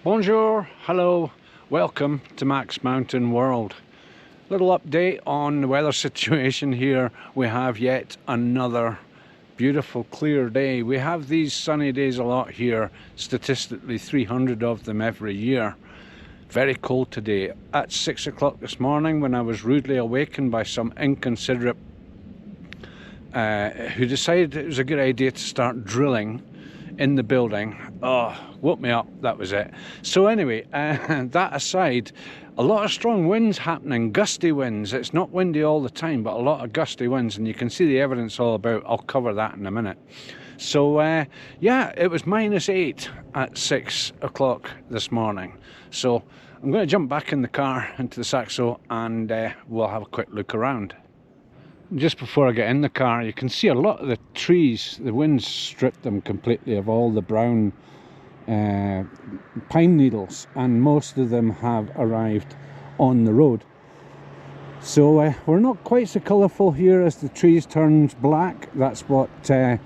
Bonjour, hello, welcome to Max Mountain World. Little update on the weather situation here. We have yet another beautiful clear day. We have these sunny days a lot here, statistically 300 of them every year. Very cold today. At 6 o'clock this morning, when I was rudely awakened by some inconsiderate who decided it was a good idea to start drilling in the building. Oh, woke me up, that was it. So anyway, that aside, a lot of strong winds happening, gusty winds. It's not windy all the time, but a lot of gusty winds, and you can see the evidence all about. I'll cover that in a minute. So yeah, it was -8 at 6 o'clock this morning. So I'm going to jump back in the car into the Saxo and we'll have a quick look around. Just before I get in the car, you can see a lot of the trees, the winds stripped them completely of all the brown pine needles, and most of them have arrived on the road. So we're not quite so colourful here as the trees turns black. That's what the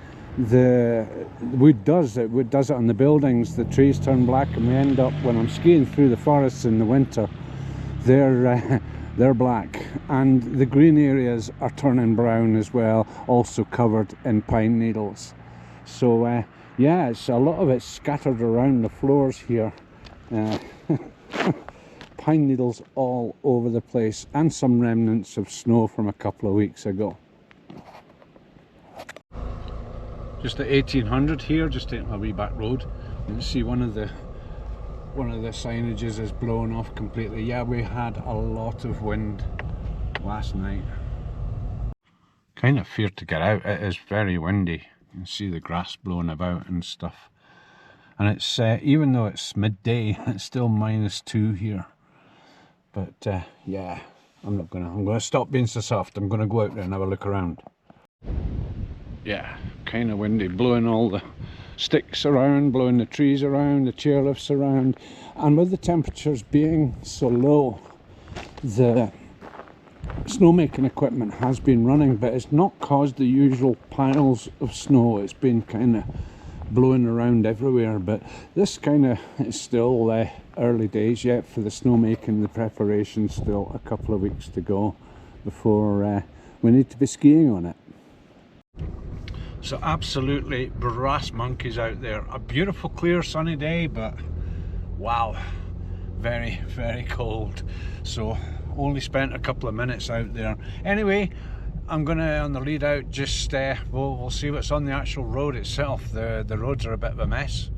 wood does. Wood does it on the buildings. The trees turn black, and we end up, when I'm skiing through the forests in the winter, they're black, and the green areas are turning brown as well, also covered in pine needles. So yeah, it's a lot of it scattered around the floors here. Pine needles all over the place, and some remnants of snow from a couple of weeks ago. Just at 1800 here, just taking a wee back road. You can see one of the signages is blown off completely. Yeah, we had a lot of wind last night. Kind of feared to get out. It is very windy. You can see the grass blowing about and stuff. And it's even though it's midday, it's still -2 here. But yeah, I'm gonna stop being so soft. I'm gonna go out there and have a look around. Yeah, kind of windy, blowing all the sticks around, blowing the trees around, the chairlifts around, and with the temperatures being so low, the snowmaking equipment has been running, but it's not caused the usual piles of snow. It's been kind of blowing around everywhere, but this kind of is still early days yet for the snowmaking. The preparation still a couple of weeks to go before we need to be skiing on it. So absolutely brass monkeys out there. A beautiful clear sunny day, but wow, very, very cold. So only spent a couple of minutes out there. Anyway, I'm gonna, on the lead out, just we'll see what's on the actual road itself. The roads are a bit of a mess.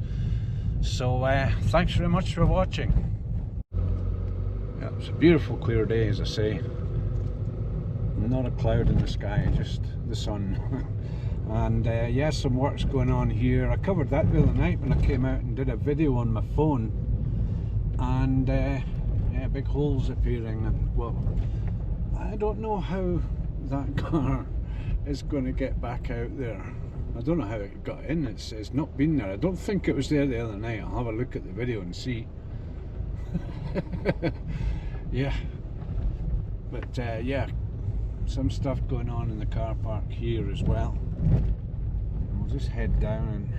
So thanks very much for watching. Yeah, it's a beautiful clear day, as I say. Not a cloud in the sky, just the sun. And yeah, some work's going on here. I covered that the other night when I came out and did a video on my phone, and yeah, big holes appearing, and well, I don't know how that car is going to get back out there. I don't know how it got in. It's not been there. I don't think it was there the other night. I'll have a look at the video and see. Yeah, but yeah, some stuff going on in the car park here as well. We'll just head down, and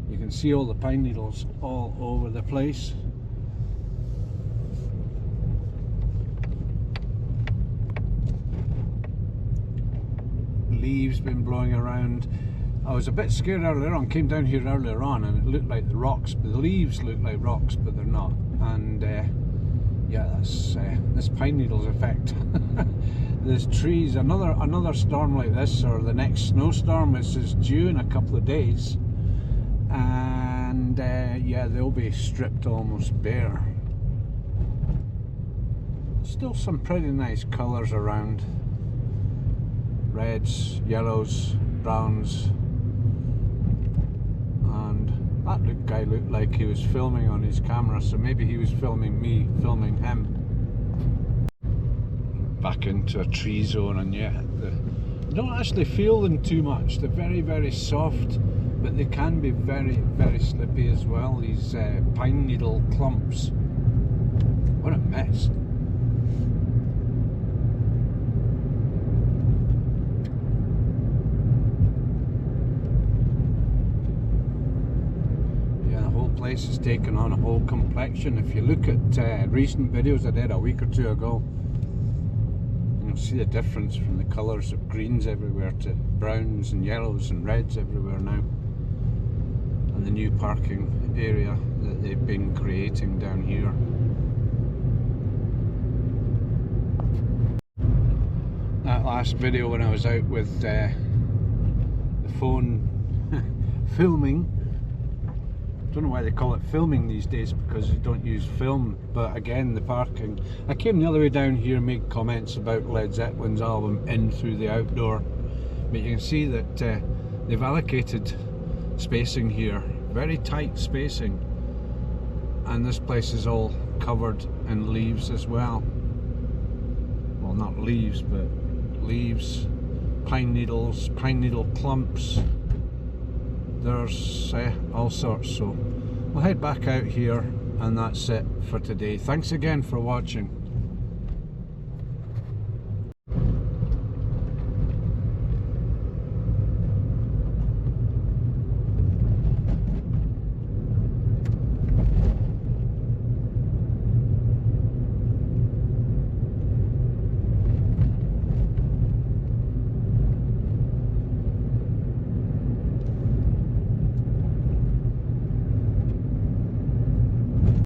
you can see all the pine needles all over the place. Leaves been blowing around. I was a bit scared earlier on, came down here earlier on, and it looked like the rocks, but the leaves look like rocks, but they're not. And yeah, that's this pine needles effect. There's trees. Another storm like this, or the next snowstorm, which is due in a couple of days, and yeah, they'll be stripped almost bare. Still some pretty nice colours around. Reds, yellows, browns, and that guy looked like he was filming on his camera, so maybe he was filming me, filming him. Back into a tree zone, and yeah, you don't actually feel them too much. They're very, very soft, but they can be very, very slippy as well, these pine needle clumps. What a mess. place has taken on a whole complexion. If you look at recent videos I did a week or two ago, you'll see the difference from the colours of greens everywhere to browns and yellows and reds everywhere now. And the new parking area that they've been creating down here. That last video when I was out with the phone filming, I don't know why they call it filming these days, because you don't use film, but again the parking. I came the other way down here, made comments about Led Zeppelin's album In Through the Outdoor, but you can see that they've allocated spacing here, very tight spacing, and this place is all covered in leaves as well. Well, not leaves, but leaves, pine needles, pine needle clumps. There's all sorts. So we'll head back out here, and that's it for today. Thanks again for watching.